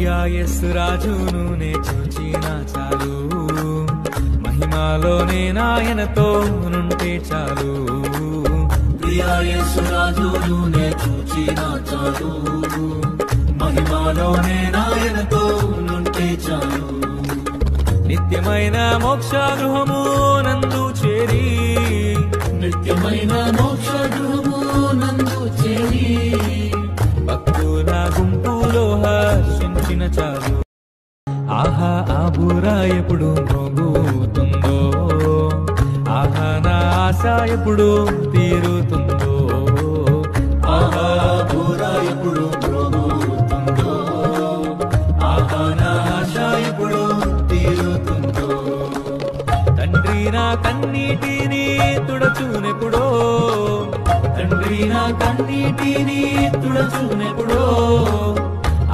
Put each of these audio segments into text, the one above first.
ప్రియా యేసు రాజును నే చూచిన చాలు, మహిమలోనే నాయనతో నుంటే చాలు. ప్రియా యేసు రాజును నే చూచిన చాలు, మహిమలోనే నాయనతో నుంటే చాలు. నిత్యమైన మోక్ష గృహము నందు చేరి, నిత్యమైన మోక్ష గృహము నందు చేరి, భక్తుల గుంపులో హర్షించిన చాలు. ఆహా ఆ బూరా ఎప్పుడు మోగుతుందో, ఆహా నా ఆశ ఎప్పుడు తీరుతుందో. ఆహా బూరా ఎప్పుడు మోగుతుందో, ఆహా నా ఆశ ఎప్పుడు తీరుతుందో. తండ్రి నా కన్నీటిని తుడచునెప్పుడో, తండ్రి నా కన్నీటిని తుడచునెప్పుడో,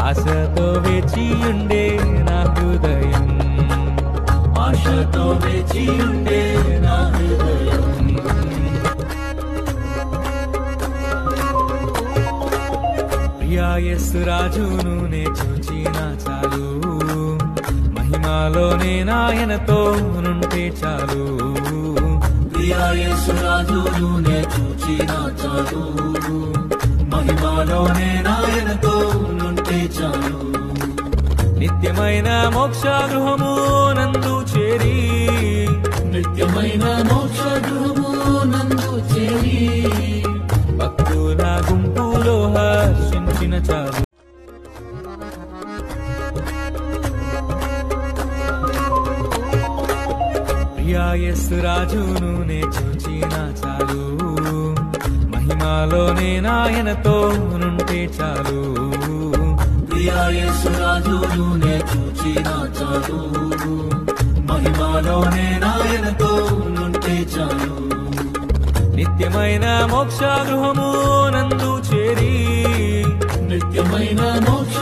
ఆశతో వేచి ఉండే నా హృదయం, ఆశతో వేచి ఉండే నా హృదయం. ప్రియా యేసు రాజును నే చూచిన చాలు, మహిమలోనే నాయనతో నుంటే చాలు. ప్రియా యేసు రాజును నే చూచిన చాలు, మహిమలోనే నాయనతో నుంటే చాలు. నిత్యమైన మోక్ష గృహము నందు చేరి, నిత్యమైన మోక్ష గృహము నందు చేరి, భక్తుల గుంపులో హర్షించిన చాలు. ప్రియా యేసు రాజును నే చూచిన చాలు, మహిమలోనే నాయనతో నుంటే చాలు. ప్రియా యేసు రాజును నే చూచిన చాలు, మహిమలోనే నాయనతో నుంటే చాలు. నిత్యమైన మోక్ష గృహము నందు చేరి, నిత్యమైన మోక్ష